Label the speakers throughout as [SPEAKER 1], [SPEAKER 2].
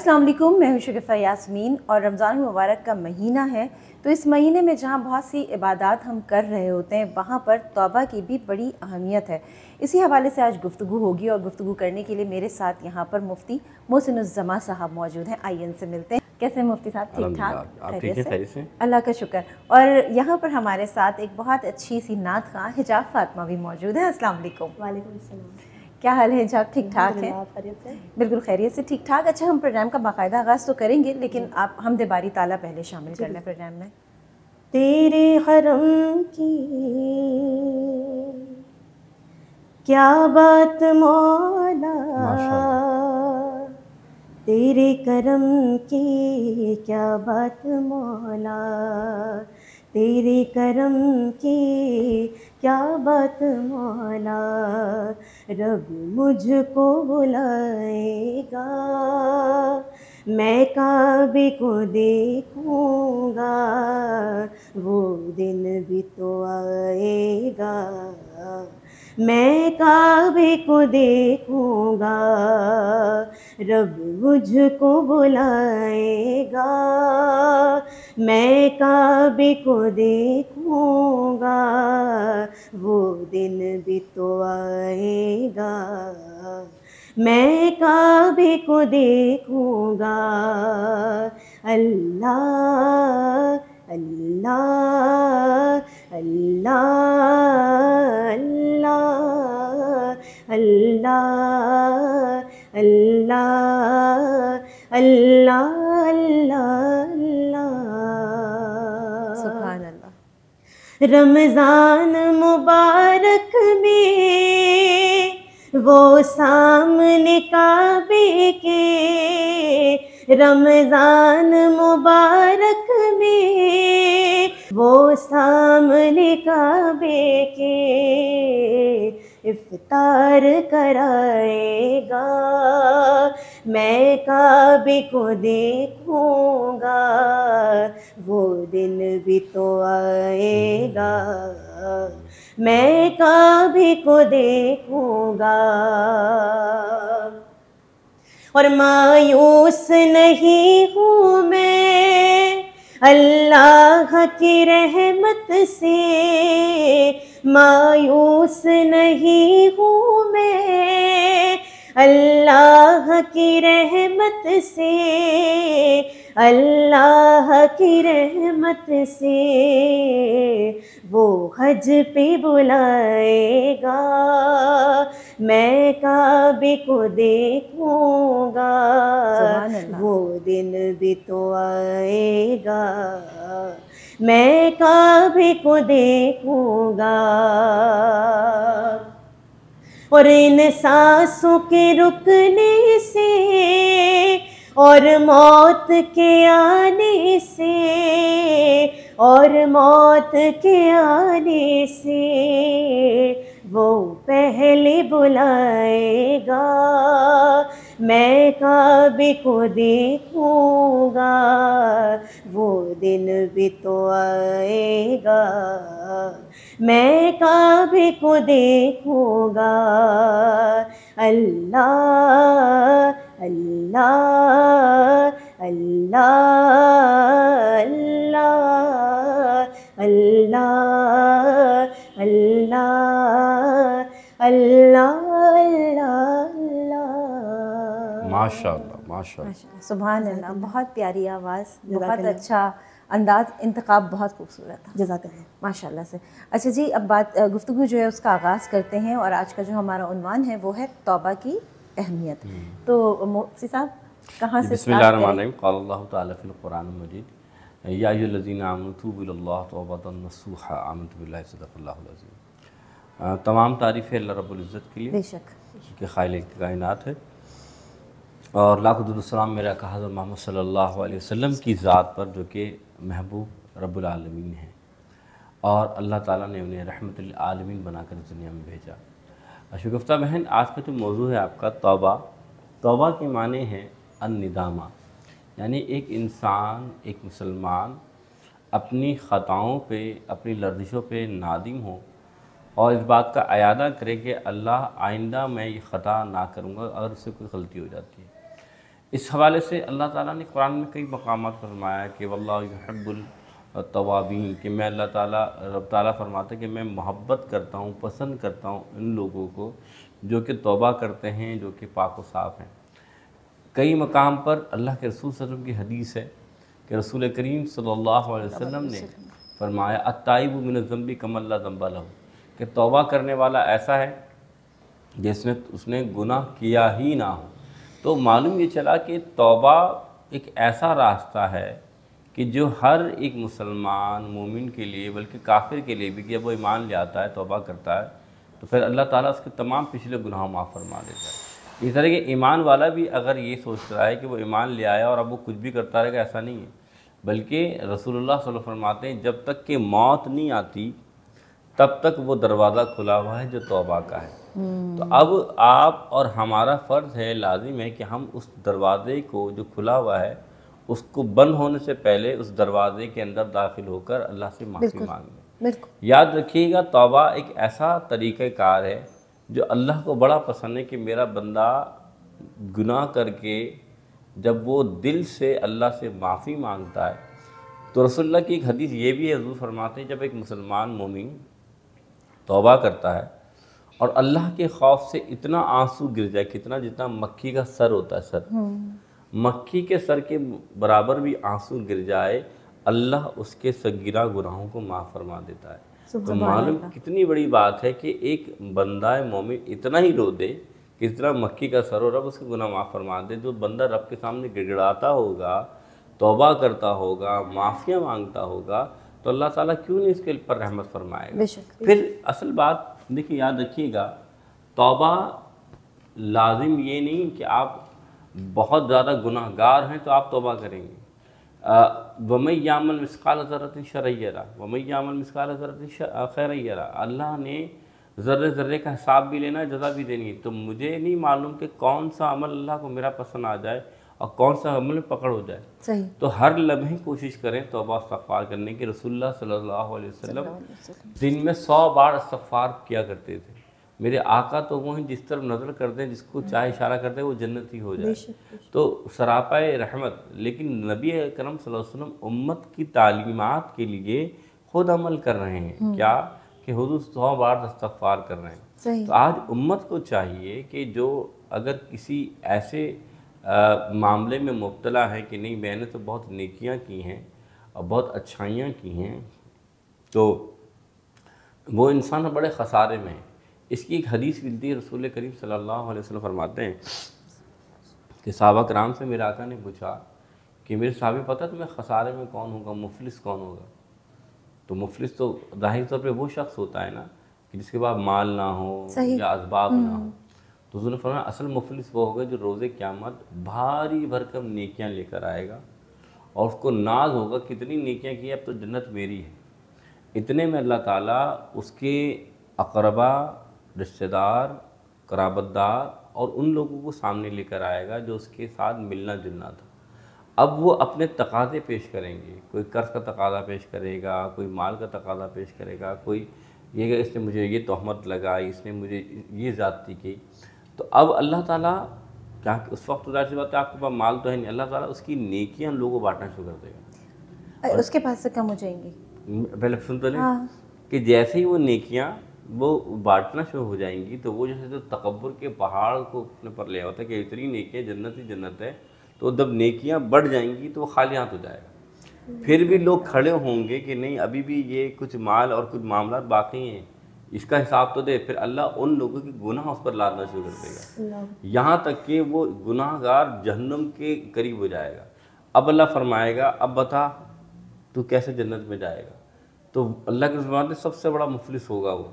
[SPEAKER 1] अस्सलाम वालेकुम, मैं हूं शगुफ़ा यास्मीन और रमज़ान मुबारक का महीना है। तो इस महीने में जहां बहुत सी इबादत हम कर रहे होते हैं वहां पर तौबा की भी बड़ी अहमियत है। इसी हवाले से आज गुफ्तगू होगी और गुफ्तगू करने के लिए मेरे साथ यहां पर मुफ्ती मोहसिनुज़्ज़मा साहब मौजूद हैं। आइए इनसे मिलते हैं। कैसे हैं मुफ्ती साहब? ठीक ठाक, खैरियत से? अल्लाह का शुक्र। और यहाँ पर हमारे साथ एक बहुत अच्छी सी नात ख़ां हिजाब फ़ातिमा भी मौजूद है। अस्सलाम वालेकुम।
[SPEAKER 2] वालेकुम अस्सलाम।
[SPEAKER 1] क्या हाल है हिजाब? ठीक ठाक है? बिल्कुल खैरियत से, ठीक ठाक। अच्छा, हम प्रोग्राम का बाकायदा आगाज़ तो करेंगे, लेकिन आप हमदे बारी ताला पहले शामिल कर लें प्रोग्राम में।
[SPEAKER 2] तेरे हरम की क्या बात मौला, तेरे करम की क्या बात मौला, तेरे करम की क्या बात मौला, रब मुझको बुलाएगा, मैं काबे को देखूंगा, वो दिन भी तो आएगा, मैं काबे को देखूंगा, रब मुझको बुलाएगा, मैं काबे को देखूंगा, वो दिन भी तो आएगा, मैं काबे को देखूंगा। अल्लाह अल्लाह अल्लाह अल्लाह अल्लाह अल्लाह अल्लाह अल्लाह।
[SPEAKER 1] सुभान अल्लाह।
[SPEAKER 2] रमज़ान मुबारक में वो सामने काबे के, रमज़ान मुबारक में वो सामने काबे के, इफ्तार कराएगा, मैं काबे को देखूंगा, वो दिन भी तो आएगा, मैं काबे को देखूंगा। और मायूस नहीं हूँ मैं अल्लाह की रहमत से, मायूस नहीं हूँ मैं अल्लाह की रहमत से, अल्लाह की रहमत से, वो हज पे बुलाएगा, मैं काबे को देखूंगा, वो दिन भी तो आएगा, मैं काबे को देखूंगा। और इन सांसों के रुकने से और मौत के आने से, और मौत के आने से, वो पहले बुलाएगा, मैं काबे को देखूंगा, वो दिन भी तो आएगा, मैं काबे को देखूंगा। अल्लाह अल्लाह अल्लाह अल्लाह अल्लाह अल्लाह अल्लाह।
[SPEAKER 3] माशाअल्लाह माशाअल्लाह,
[SPEAKER 1] सुभान अल्लाह। बहुत प्यारी आवाज़, बहुत अच्छा अंदाज़, इंतखाब बहुत खूबसूरत था।
[SPEAKER 2] जज़ाकल्लाह
[SPEAKER 1] माशाअल्लाह से। अच्छा जी, अब बात गुफ्तगू जो है उसका आगाज़ करते हैं और आज का जो हमारा उन्वान है वो है तौबा की अहमियत। तो मुफ्ती साहब कहाँ से
[SPEAKER 3] बिस्मिल्लाहिर्रहमानिर्रहीम। क़ाल अल्लाहु तआला फ़िल क़ुरानिल मजीद, या अय्युहल्लज़ीना आमनू तूबू इलल्लाहि तौबतन नसूहा, आमनतु बिल्लाहि सदक़ल्लाहुल अज़ीम। तमाम तारीफ़ें अल्लाह रब्बुल इज़्ज़त के लिए,
[SPEAKER 1] बेशक,
[SPEAKER 3] कि ख़ालिक़ कायनात है, और लाखों दुरूद सलाम मेरे आका हज़रत मोहम्मद सल्लल्लाहु अलैहि वसल्लम की ज़ात पर, जो कि महबूब रब्बुल आलमीन है और अल्लाह ताला ने उन्हें रहमतुल आलमीन बनाकर इस दुनिया में भेजा। शगुफ्ता बहन, आज का जो मौजू है आपका तौबा, तौबा के माने हैं अन्निदामा, यानी एक इंसान, एक मुसलमान अपनी ख़ताओं पे, अपनी लर्जिशों पे नादिम हो और इस बात का अयादा करे कि अल्लाह आइंदा मैं ये ख़ता ना करूँगा अगर उससे कोई गलती हो जाती है। इस हवाले से अल्लाह ताला ने कुरान में कई मकामात फरमाया कि वल्लाहु युहिब्बुल तवाबीन, कि मैं अल्लाह ताला रब ताला फरमाते हैं कि मैं मोहब्बत करता हूँ, पसंद करता हूँ उन लोगों को जो कि तौबा करते हैं, जो कि पाक व साफ़ हैं। कई मकाम पर अल्लाह के रसूल सल्लल्लाहु अलैहि वसल्लम की हदीस है कि रसूल करीम सल्लल्लाहु अलैहि वसल्लम ने फरमाया अत्ताइबु मिन ज़ंबी कमन ला ज़ंबा लहू, कि तौबा करने वाला ऐसा है जिसने उसने गुनाह किया ही ना हो। तो मालूम ये चला कि तौबा एक ऐसा रास्ता है कि जो हर एक मुसलमान मोमिन के लिए, बल्कि काफिर के लिए भी, कि जब वो ईमान ले आता है, तौबा करता है, तो फिर अल्लाह ताला उसके तमाम पिछले गुनाह माफ़ फरमा देता है। इस तरह के ईमान वाला भी अगर ये सोच रहा है कि वो ईमान ले आया और अब वो कुछ भी करता रहेगा, ऐसा नहीं है, बल्कि रसूलुल्लाह सल्लल्लाहु अलैहि वसल्लम फरमाते हैं जब तक कि मौत नहीं आती तब तक वो दरवाज़ा खुला हुआ है जो तौबा का है। तो अब आप और हमारा फ़र्ज़ है, लाजिम है कि हम उस दरवाज़े को जो खुला हुआ है उसको बंद होने से पहले उस दरवाज़े के अंदर दाखिल होकर अल्लाह से माफ़ी मांगें। याद रखिएगा, तौबा एक ऐसा तरीक़ाकार है जो अल्लाह को बड़ा पसंद है कि मेरा बंदा गुनाह करके जब वो दिल से अल्लाह से माफ़ी मांगता है। तो रसूलुल्लाह की एक हदीस ये भी है, हुज़ूर फरमाते हैं जब एक मुसलमान मोमिन तौबा करता है और अल्लाह के खौफ से इतना आंसू गिर जाए, कितना, जितना मक्खी का सर होता है, सर मक्खी के सर के बराबर भी आंसू गिर जाए, अल्लाह उसके सगीरा गुनाहों को माफ़ फरमा देता है। तो मालूम कितनी बड़ी बात है कि एक बंदा मोमिन इतना ही रो दे कि इतना मक्खी का सर हो, रब उसके गुनाह माफ़ फरमा दे। जो बंदा रब के सामने गिड़गिड़ाता होगा, तौबा करता होगा, माफ़िया मांगता होगा, तो अल्लाह ताला क्यों नहीं इसके ऊपर रहमत फरमाएगा। फिर असल बात देखिए, याद रखिएगा, तौबा लाजिम ये नहीं कि आप बहुत ज़्यादा गुनाहगार हैं तो आप तौबा करेंगे। वमई यामल मिस्काल ज़र्रतिन शरय्यरा वमई यामल मिस्काल ज़र्रतिन खैरय्यरा, अल्लाह ने ज़र्रे ज़र्रे का हिसाब भी लेना है, जज़ा भी देनी है। तो मुझे नहीं मालूम कि कौन सा अमल अल्लाह को मेरा पसंद आ जाए और कौन सा अमल में पकड़ हो जाए। सही। तो हर लम्हे कोशिश करें तौबा इस्तग़फ़ार करने की। रसूलुल्लाह सल्लल्लाहु अलैहि वसल्लम दिन में 100 बार इस्तग़फ़ार किया करते थे। मेरे आका तो वो हैं जिस तरफ नज़र कर दें, जिसको चाहे इशारा कर दें वो जन्नती हो जाए, तो सरापाए रहमत। लेकिन नबी अकरम सल्लल्लाहु अलैहि वसल्लम उम्मत की तालीमात के लिए ख़ुद अमल कर रहे हैं, क्या कि हुज़ूर 100 बार इस्तग़फ़ार कर रहे हैं। तो आज उम्मत को चाहिए कि जो अगर किसी ऐसे मामले में मुब्तला है कि नहीं मैंने तो बहुत नेकियां की हैं और बहुत अच्छाइयाँ की हैं, तो वो इंसान बड़े ख़सारे में है। इसकी एक हदीस मिलती है, रसूल करीम सल्लल्लाहु अलैहि वसल्लम फरमाते हैं कि सहाबा कराम से मेरे आका ने पूछा कि मेरे साहबी पता तुम्हें ख़सारे में कौन होगा, मुफलिस कौन होगा। तो मुफलिस तो ज़ाहिर तौर पे वो शख्स होता है ना कि जिसके पास माल ना हो या असबाब ना हो। तो उन्होंने फरमाया असल मुफलिस वो होगा जो रोज़े क़यामत भारी भरकम नेकियां लेकर आएगा और उसको नाज होगा कितनी नेकियां की, अब तो जन्नत मेरी है। इतने में अल्लाह ताला उसके अक़रबा, रिश्तेदार, क़राबतदार और उन लोगों को सामने लेकर आएगा जो उसके साथ मिलना जुलना था। अब वो अपने तकाज़े पेश करेंगे, कोई कर्ज़ का तकाज़ा पेश करेगा, कोई माल का तकाज़ा पेश करेगा, कोई ये कि इसने मुझे ये तोहमत लगाई, इसने मुझे ये ज़्यादती की। तो अब अल्लाह ताला क्या, उस वक्त ज़ाहिर सी बात है आपके पास माल तो है नहीं, अल्लाह ताला उसकी नेकियां लोगों को बांटना शुरू कर देगा,
[SPEAKER 1] उसके पास से कम हो जाएंगी।
[SPEAKER 3] पहले सुन तो लें कि जैसे ही वो नेकियां वो बांटना शुरू हो जाएंगी तो वो जैसे जो तकब्बुर के पहाड़ को अपने पर ले होता है कि इतनी नेकियां जन्नत ही जन्नत है, तो जब नेकियां बढ़ जाएंगी तो वो खाली हाथ हो जाएगा। फिर भी लोग खड़े होंगे कि नहीं अभी भी ये कुछ माल और कुछ मामला बाकी हैं, इसका हिसाब तो दे। फिर अल्लाह उन लोगों के गुनाह उस पर लादना शुरू कर देगा, यहाँ तक कि वो गुनाहगार जहन्नम के करीब हो जाएगा। अब अल्लाह फरमाएगा अब बता तू कैसे जन्नत में जाएगा। तो अल्लाह के ज़माने सबसे बड़ा मुफलिस होगा वो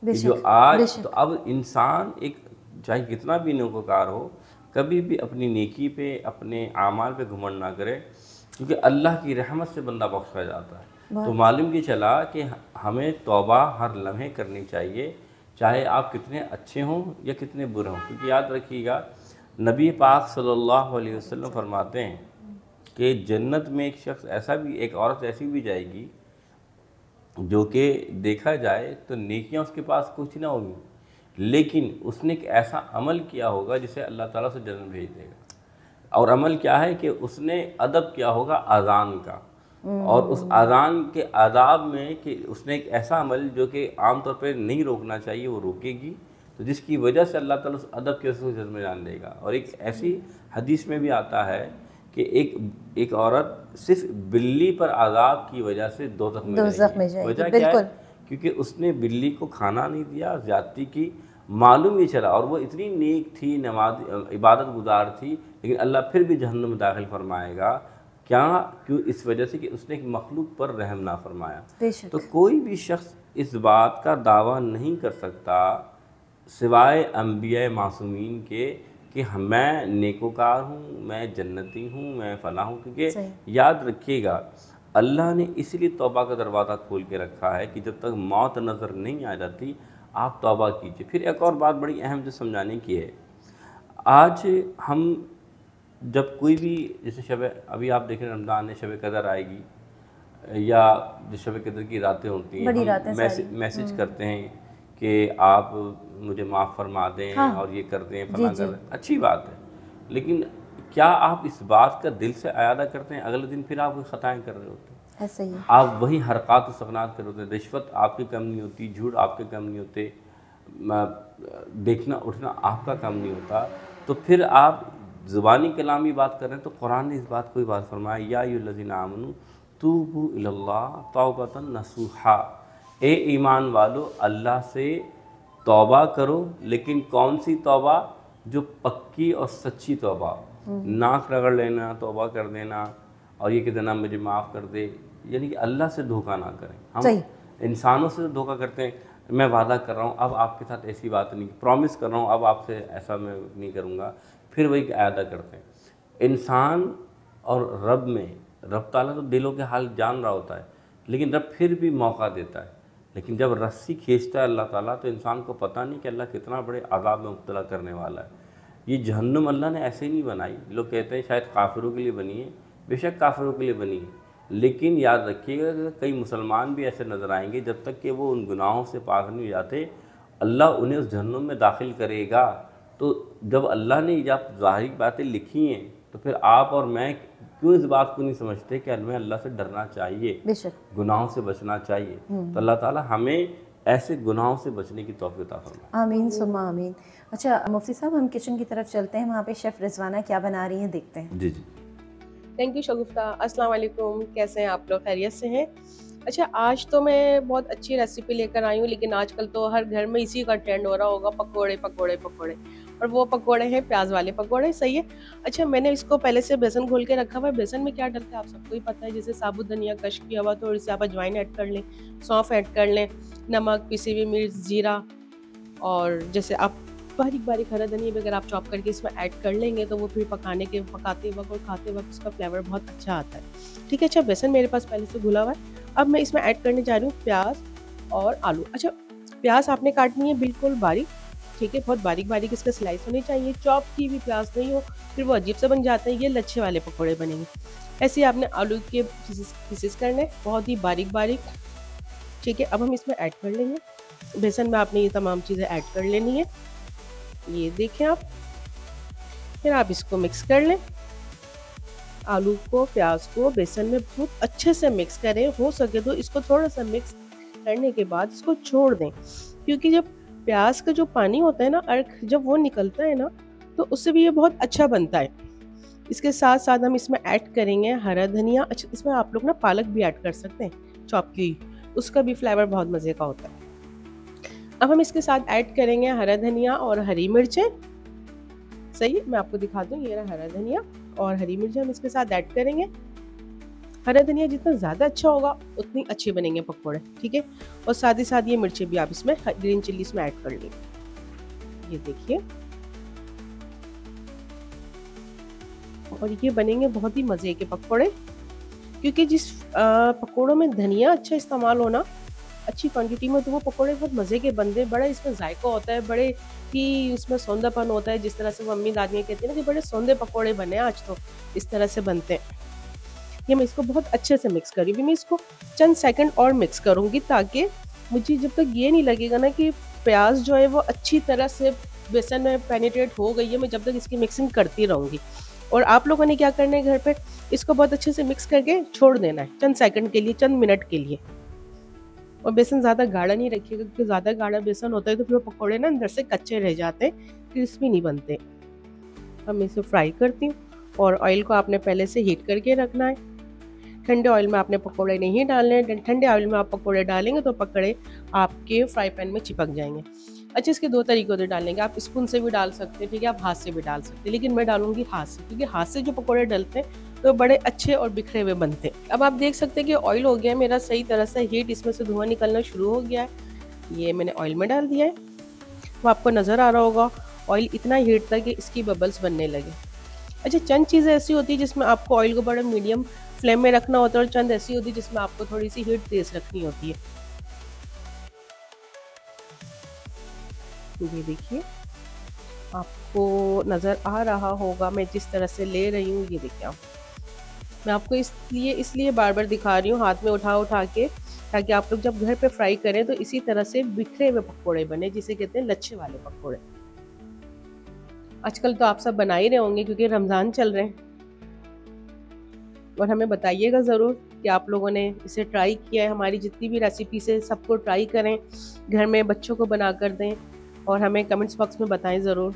[SPEAKER 3] जो आज। तो अब इंसान एक चाहे कितना भी नेकोकार हो, कभी भी अपनी नेकी पे, अपने आमाल पे घमंड ना करे, क्योंकि अल्लाह की रहमत से बंदा बख्शा जाता है। तो मालूम ये चला कि हमें तौबा हर लम्हे करनी चाहिए, चाहे आप कितने अच्छे हों या कितने बुरे हों। क्योंकि याद रखिएगा नबी पाक सल्लल्लाहु अलैहि वसल्लम फरमाते हैं कि जन्नत में एक शख्स ऐसा भी, एक औरत ऐसी भी जाएगी जो कि देखा जाए तो नेकियां उसके पास कुछ ना होगी, लेकिन उसने एक ऐसा अमल किया होगा जिसे अल्लाह ताला से जन्नत भेज देगा। और अमल क्या है कि उसने अदब किया होगा अज़ान का, और उस अज़ान के आदाब में कि उसने एक ऐसा अमल जो कि आमतौर पर नहीं रोकना चाहिए वो रोकेगी, तो जिसकी वजह से अल्लाह ताला उस अदब के उसको जन्म जान देगा। और एक ऐसी हदीस में भी आता है कि एक औरत सिर्फ बिल्ली पर आज़ाब की वजह से दोज़ख में जाएगी। वजह क्या है? क्योंकि उसने बिल्ली को खाना नहीं दिया, ज़्यादती की, मालूम ही चला, और वो इतनी नेक थी, नमाज इबादत गुजार थी, लेकिन अल्लाह फिर भी जहन्नुम में दाखिल फरमाएगा। क्या? क्यों? इस वजह से कि उसने एक मखलूक पर रहम ना फरमाया। तो कोई भी शख्स इस बात का दावा नहीं कर सकता सिवाय अम्बिया मासूमीन के कि मैं नेकोकार हूँ, मैं जन्नती हूँ, मैं फ़लाँ हूँ। क्योंकि याद रखिएगा, अल्लाह ने इसलिए तौबा का दरवाज़ा खोल के रखा है कि जब तक मौत नज़र नहीं आ जाती आप तौबा कीजिए। फिर एक और बात बड़ी अहम जो समझाने की है, आज हम जब कोई भी, जैसे अभी आप देखें रमज़ान में शब कदर आएगी या जो शब कदर की रातें होती हैं, मैसेज करते हैं कि आप मुझे माफ़ फरमा दें, हाँ, और ये कर दें, फला कर दें। अच्छी बात है, लेकिन क्या आप इस बात का दिल से अयादा करते हैं? अगले दिन फिर आप कोई ख़ताएँ कर रहे होते हैं,
[SPEAKER 1] ऐसा ही
[SPEAKER 3] आप वही हरकत सकनात कर रहे होते हैं। रिश्वत आपके कम नहीं होती, झूठ आपके कम नहीं होते, देखना उठना आपका कम नहीं होता, तो फिर आप ज़ुबानी कलामी बात कर रहे हैं। तो कुरान ने इस बात को ही बात फरमाया, या अय्युहल्लज़ीना आमनू तूबू इलल्लाह तौबतन नसूहा, ए ईमान वालो अल्लाह से तौबा करो, लेकिन कौन सी तौबा? जो पक्की और सच्ची तौबा। नाक रगड़ लेना, तौबा कर देना और ये कह देना मुझे माफ़ कर दे, यानी कि अल्लाह से धोखा ना करें। हम इंसानों से धोखा करते हैं, मैं वादा कर रहा हूँ अब आपके साथ ऐसी बात नहीं, प्रॉमिस कर रहा हूँ अब आपसे ऐसा मैं नहीं करूँगा, फिर वही अदा करते हैं। इंसान और रब में, रब ताला तो दिलों के हाल जान रहा होता है, लेकिन रब फिर भी मौका देता है। लेकिन जब रस्सी खींचता है अल्लाह ताला, तो इंसान को पता नहीं कि अल्लाह कितना बड़े अज़ाब में मुब्तला करने वाला है। ये जहन्नुम अल्लाह ने ऐसे ही नहीं बनाई। लोग कहते हैं शायद काफिरों के लिए बनी है, बेशक काफिरों के लिए बनी है, लेकिन याद रखिएगा कि कई मुसलमान भी ऐसे नज़र आएंगे, जब तक कि वो उन गुनाहों से पाक नहीं हो जाते अल्लाह उन्हें उस जहन्नुम में दाखिल करेगा। तो जब अल्लाह ने जब ज़ाहिरी बातें लिखी हैं, तो फिर आप और मैं क्यों इस बात को नहीं समझते कि हमें अल्लाह से डरना चाहिए, गुनाहों से बचना चाहिए। तो अल्लाह ताला हमें ऐसे गुनाहों से बचने की तौफीक अता फरमाए।
[SPEAKER 1] आमीन सुम्मा आमीन। अच्छा मुफ्ती साहब, हम किचन की तरफ चलते हैं, वहाँ पे शेफ़ रिजवाना क्या बना रही हैं देखते हैं।
[SPEAKER 3] जी जी,
[SPEAKER 4] थैंक यू शगुफ्ता। अस्सलाम वालेकुम, कैसे हैं आप लोग? खैरियत से हैं? अच्छा, आज तो मैं बहुत अच्छी रेसिपी लेकर आई हूँ, लेकिन आजकल तो हर घर में इसी का ट्रेंड हो रहा होगा, पकोड़े पकोड़े पकोड़े, और वो पकोड़े हैं प्याज वाले पकोड़े। सही है। अच्छा, मैंने इसको पहले से बेसन घोल के रखा हुआ है। बेसन में क्या डलता है आप सबको ही पता है, जैसे साबुत धनिया कश किया हुआ, थोड़ी सी आप अजवाइन ऐड कर लें, सौंफ ऐड कर लें, नमक, पिसी हुई मिर्च, जीरा, और जैसे आप बारीक बारीक हरा धनिया भी अगर आप चॉप करके इसमें ऐड कर लेंगे तो वो फिर पकाते वक्त और खाते वक्त उसका फ्लेवर बहुत अच्छा आता है। ठीक है। अच्छा, बेसन मेरे पास पहले से घुला हुआ है। अब मैं इसमें ऐड करने जा रही हूँ प्याज और आलू। अच्छा, प्याज आपने काटनी है बिल्कुल बारीक, ठीक है, बहुत बारीक बारीक इसका स्लाइस होनी चाहिए, चॉप की भी प्याज नहीं हो, फिर वो अजीब सा बन जाते हैं, ये लच्छे वाले पकौड़े बनेंगे। ऐसे ही आपने आलू के पीसेस करने, बहुत ही बारीक बारीक। ठीक है। अब हम इसमें ऐड कर लेंगे, बेसन में आपने ये तमाम चीज़ें ऐड कर लेनी है। ये देखें आप, फिर आप इसको मिक्स कर लें, आलू को प्याज को बेसन में बहुत अच्छे से मिक्स करें। हो सके तो इसको थोड़ा सा मिक्स करने के बाद इसको छोड़ दें, क्योंकि जब प्याज का जो पानी होता है ना, अर्क जब वो निकलता है ना, तो उससे भी ये बहुत अच्छा बनता है। इसके साथ साथ हम इसमें ऐड करेंगे हरा धनिया। अच्छा, इसमें आप लोग ना पालक भी ऐड कर सकते हैं चॉप की, उसका भी फ्लेवर बहुत मज़े का होता है। अब हम इसके साथ ऐड करेंगे हरा धनिया और हरी मिर्चें। सही, मैं आपको दिखा दूँ, ये रहा हरा धनिया और हरी मिर्चें हम इसके साथ ऐड करेंगे। हरा धनिया जितना ज़्यादा अच्छा होगा उतनी अच्छे बनेंगे पकौड़े। ठीक है। और साथ ही साथ ये मिर्चें भी आप इसमें, ग्रीन चिल्ली इसमें ऐड कर लेंगे। ये देखिए, और ये बनेंगे बहुत ही मज़े के पकौड़े, क्योंकि जिस पकौड़ों में धनिया अच्छा इस्तेमाल होना अच्छी क्वांटिटी में, तो वो पकोड़े बहुत मज़े के बनते हैं। बड़ा इसमें जायका होता है, बड़े ही उसमें सौंदापन होता है, जिस तरह से वो अम्मी दादियाँ कहती हैं ना कि बड़े सौंदे पकोड़े बने, आज तो इस तरह से बनते हैं। ये मैं इसको बहुत अच्छे से मिक्स करूँगी, मैं इसको चंद सेकंड और मिक्स करूँगी, ताकि मुझे जब तक ये नहीं लगेगा ना कि प्याज जो है वो अच्छी तरह से बेसन में पेनिट्रेट हो गई है, मैं जब तक इसकी मिक्सिंग करती रहूँगी। और आप लोगों ने क्या करना है घर पे, इसको बहुत अच्छे से मिक्स करके छोड़ देना है चंद सेकंड के लिए, चंद मिनट के लिए। और बेसन ज़्यादा गाढ़ा नहीं रखिएगा, क्योंकि ज़्यादा गाढ़ा बेसन होता है तो फिर वो पकौड़े ना अंदर से कच्चे रह जाते हैं, क्रिस्पी नहीं बनते। अब मैं इसे फ्राई करती हूँ और ऑयल को आपने पहले से हीट करके रखना है। ठंडे ऑयल में आपने पकौड़े नहीं डालने हैं, ठंडे ऑयल में आप पकौड़े डालेंगे तो पकौड़े आपके फ्राई पैन में चिपक जाएंगे। अच्छा, इसके दो तरीकों से डालेंगे, आप स्पून से भी डाल सकते हैं, ठीक है, आप हाथ से भी डाल सकते हैं, लेकिन मैं डालूंगी हाथ से, क्योंकि हाथ से जो पकौड़े डलते हैं तो बड़े अच्छे और बिखरे हुए बनते हैं। अब आप देख सकते हैं कि ऑयल हो गया है मेरा सही तरह से हीट, इसमें से धुआं निकलना शुरू हो गया है। ये मैंने ऑयल में डाल दिया है, वो आपको नज़र आ रहा होगा ऑयल इतना हीट था कि इसकी बबल्स बनने लगे। अच्छा, चंद चीज़ें ऐसी होती है जिसमें आपको ऑयल को बड़ा मीडियम फ्लेम में रखना होता है, और चंद ऐसी होती है जिसमें आपको थोड़ी सी हीट तेज रखनी होती है। ये देखिए, आपको नज़र आ रहा होगा मैं जिस तरह से ले रही हूँ, ये देखिए आप, मैं आपको इसलिए बार बार दिखा रही हूँ हाथ में उठा उठा के, ताकि आप लोग जब घर पे फ्राई करें तो इसी तरह से बिखरे हुए पकौड़े बने, जिसे कहते हैं लच्छे वाले पकौड़े। आजकल तो आप सब बना ही रहे होंगे क्योंकि रमज़ान चल रहे हैं, और हमें बताइएगा ज़रूर कि आप लोगों ने इसे ट्राई किया है। हमारी जितनी भी रेसिपी से सबको ट्राई करें, घर में बच्चों को बना कर दें और हमें कमेंट्स बॉक्स में बताएं ज़रूर।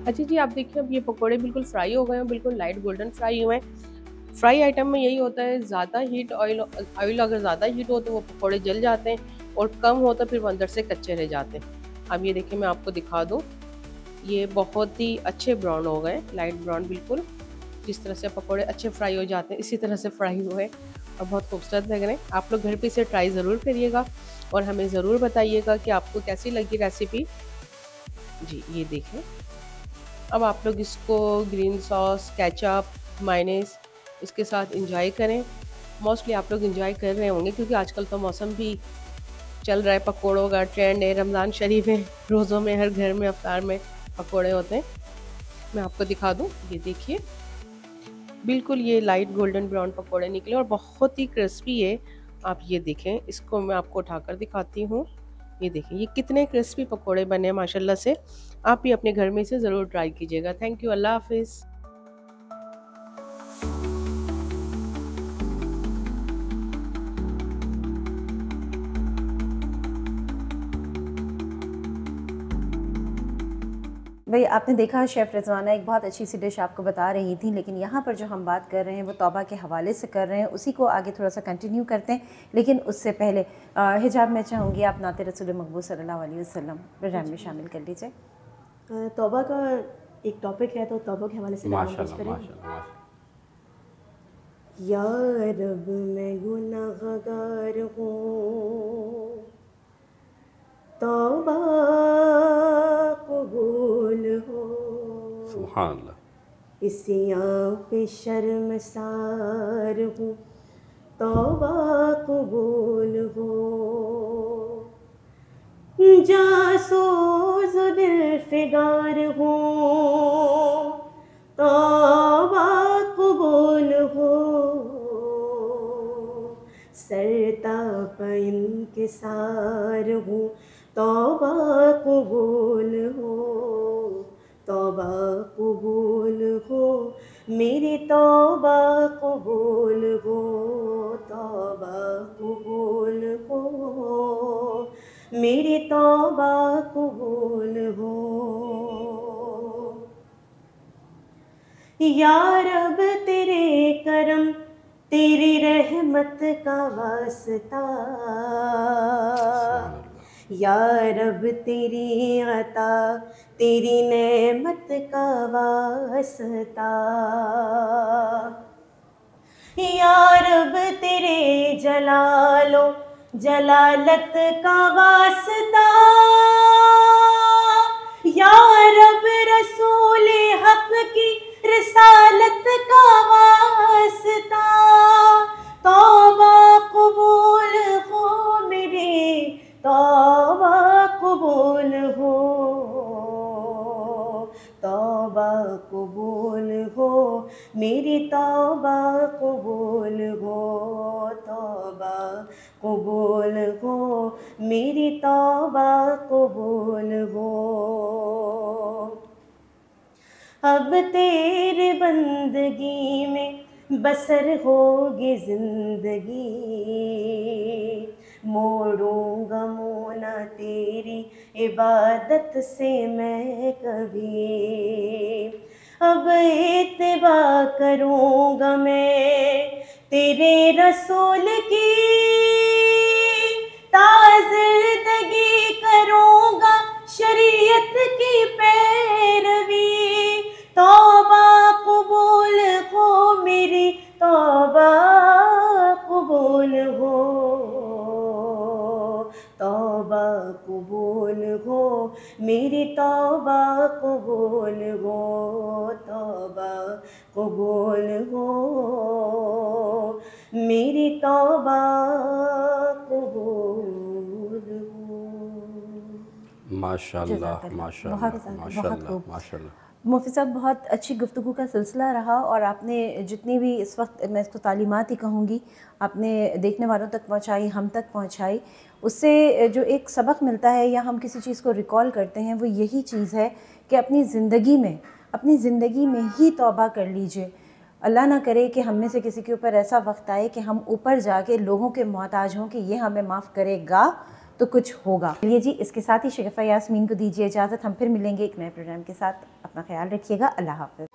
[SPEAKER 4] अच्छा जी, आप देखिए अब ये पकोड़े बिल्कुल फ्राई हो गए हैं, बिल्कुल लाइट गोल्डन फ्राई हुए हैं। फ्राई आइटम में यही होता है, ज़्यादा हीट ऑयल अगर ज़्यादा हीट हो तो वो पकोड़े जल जाते हैं, और कम हो तो फिर वो अंदर से कच्चे रह जाते हैं। अब ये देखिए मैं आपको दिखा दूँ, ये बहुत ही अच्छे ब्राउन हो गए, लाइट ब्राउन बिल्कुल, जिस तरह से पकोड़े अच्छे फ्राई हो जाते हैं इसी तरह से फ्राई हुए और बहुत खूबसूरत लग रहे हैं। आप लोग घर पे इसे ट्राई ज़रूर करिएगा और हमें ज़रूर बताइएगा कि आपको कैसी लगी रेसिपी। जी ये देखें, अब आप लोग इसको ग्रीन सॉस, केचप, मायोनीज इसके साथ इंजॉय करें। मोस्टली आप लोग इंजॉय कर रहे होंगे क्योंकि आजकल तो मौसम भी चल रहा है, पकोड़ों का ट्रेंड है, रमज़ान शरीफ है, रोज़ों में हर घर में अफ्तार में पकोड़े होते हैं। मैं आपको दिखा दूं, ये देखिए बिल्कुल ये लाइट गोल्डन ब्राउन पकोड़े निकले और बहुत ही क्रिस्पी है। आप ये देखें, इसको मैं आपको उठाकर दिखाती हूँ, ये देखें ये कितने क्रिस्पी पकोड़े बने हैं माशाल्लाह से। आप भी अपने घर में इसे ज़रूर ट्राई कीजिएगा। थैंक यू, अल्लाह हाफिज़।
[SPEAKER 1] भाई आपने देखा शेफ़ रिजवाना एक बहुत अच्छी सी डिश आपको बता रही थी, लेकिन यहाँ पर जो हम बात कर रहे हैं वो तौबा के हवाले से कर रहे हैं, उसी को आगे थोड़ा सा कंटिन्यू करते हैं। लेकिन उससे पहले हिजाब मैं चाहूँगी आप नाते रसूल मकबूल सल्लल्लाहु अलैहि वसल्लम प्रोग्राम में शामिल कर लीजिए।
[SPEAKER 2] तौबा का एक टॉपिक है तो तौबा के हवाले से या रब मैं गुनाहगार हूँ, तौबा कबूल हो,
[SPEAKER 3] सुभान अल्लाह,
[SPEAKER 2] इसियां पे शर्मसार हूँ, तौबा कबूल हो, जासूस दिल फिगार हूँ, तौबा कबूल हो, सरताप इंकिसार हूँ, तौबा कबूल हो, तौबा कबूल हो, मेरी तौबा कबूल हो, तौबा कबूल हो, मेरी तौबा कबूल हो। या रब तेरे करम तेरी रहमत का वास्ता, या रब तेरी अता तेरी नेमत का वास्ता, या रब तेरे जलालो जलालत का वास्ता, या रब रसूल हक की रिसालत का वास्ता, तौबा कबूल हो मेरी तौबा कबूल हो, तौबा कबूल हो, मेरी तौबा कबूल हो, तौबा कबूल हो, मेरी तौबा कबूल हो। अब तेरे बंदगी में बसर होगी जिंदगी, मोड़ूंगा मुँह ना तेरी इबादत से मैं कभी। अब इत्तबा करूँगा मैं तेरे रसूल की, ताज़िंदगी करूँगा शरीयत की पैरवी। तौबा कबूल हो मेरी, तौबा कबूल हो, तौबा कबूल हो मेरी, तौबा कबूल हो, तौबा कबूल हो मेरी, तौबा कबूल हो।
[SPEAKER 3] माशाल्लाह माशाल्लाह
[SPEAKER 1] बहुत
[SPEAKER 3] माशाल्लाह
[SPEAKER 1] खूब।
[SPEAKER 3] माशाल्लाह।
[SPEAKER 1] मुफ्ती साहब, बहुत अच्छी गुफ्तगू का सिलसिला रहा और आपने जितनी भी इस वक्त, मैं इसको तालीमात ही कहूँगी, आपने देखने वालों तक पहुँचाई, हम तक पहुँचाई। उससे जो एक सबक मिलता है या हम किसी चीज़ को रिकॉल करते हैं वो यही चीज़ है कि अपनी ज़िंदगी में ही तौबा कर लीजिए। अल्लाह ना करे कि हम में से किसी के ऊपर ऐसा वक्त आए कि हम ऊपर जाके लोगों के मोहताज हों कि ये हमें माफ़ करेगा तो कुछ होगा। चलिए जी, इसके साथ ही शगुफ्ता यास्मीन को दीजिए इजाज़त। हम फिर मिलेंगे एक नए प्रोग्राम के साथ। अपना ख्याल रखिएगा। अल्लाह हाफ़िज़।